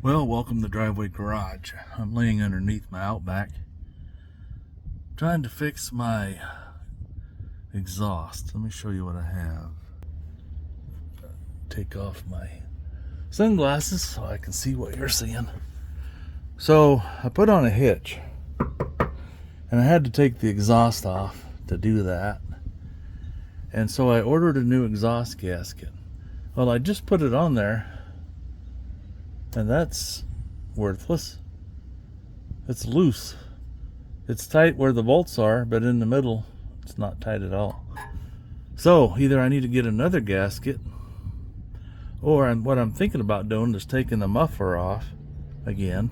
Well, welcome to Driveway Garage. I'm laying underneath my Outback trying to fix my exhaust. Let me show you what I have. Take off my sunglasses so I can see what you're seeing. So I put on a hitch and I had to take the exhaust off to do that. And so I ordered a new exhaust gasket. Well, I just put it on there and that's worthless. It's loose. It's tight where the bolts are, but in the middle it's not tight at all. So either I need to get another gasket, or what I'm thinking about doing is taking the muffler off again,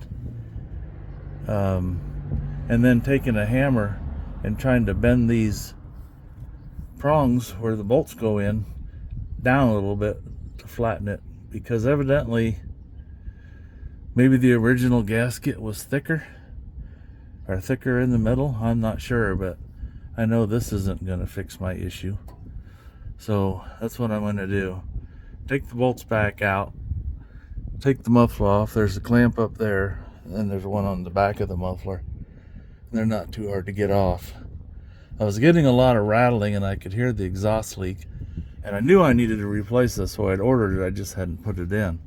and then taking a hammer and trying to bend these prongs where the bolts go in down a little bit to flatten it, because evidently maybe the original gasket was thicker in the middle. I'm not sure, but I know this isn't going to fix my issue. So that's what I'm going to do. Take the bolts back out, take the muffler off. There's a clamp up there, and then there's one on the back of the muffler. They're not too hard to get off. I was getting a lot of rattling and I could hear the exhaust leak, and I knew I needed to replace this, so I'd ordered it. I just hadn't put it in.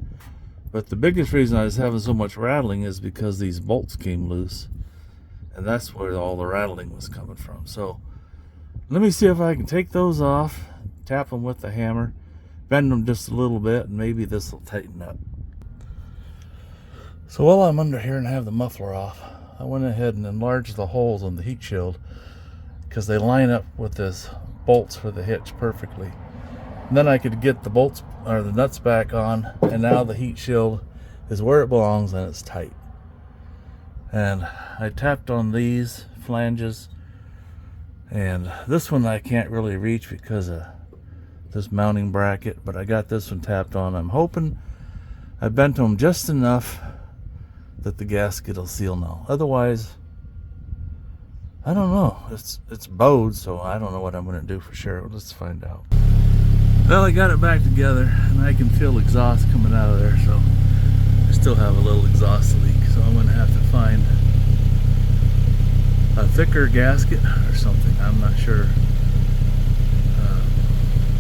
But the biggest reason I was having so much rattling is because these bolts came loose, and that's where all the rattling was coming from. So let me see if I can take those off, tap them with the hammer, bend them just a little bit, and maybe this will tighten up. So while I'm under here and have the muffler off, I went ahead and enlarged the holes on the heat shield because they line up with this bolts for the hitch perfectly. And then I could get the bolts or the nuts back on, and now the heat shield is where it belongs and it's tight. And I tapped on these flanges, and this one I can't really reach because of this mounting bracket, but I got this one tapped on. I'm hoping I bent them just enough that the gasket will seal now. Otherwise, I don't know. It's bowed, so I don't know what I'm going to do for sure. Let's find out. Well, I got it back together, and I can feel exhaust coming out of there, so I still have a little exhaust leak. So I'm going to have to find a thicker gasket or something. I'm not sure.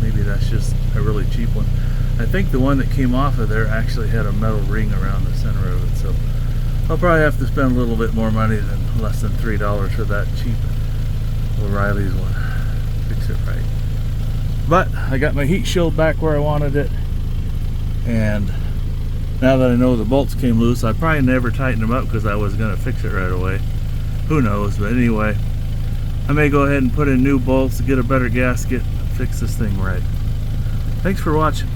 Maybe that's just a really cheap one. I think the one that came off of there actually had a metal ring around the center of it, so I'll probably have to spend a little bit more money than less than $3 for that cheap O'Reilly's one. Fix it right. But I got my heat shield back where I wanted it, and now that I know the bolts came loose, I probably never tightened them up because I was going to fix it right away. Who knows? But anyway, I may go ahead and put in new bolts to get a better gasket and fix this thing right. Thanks for watching.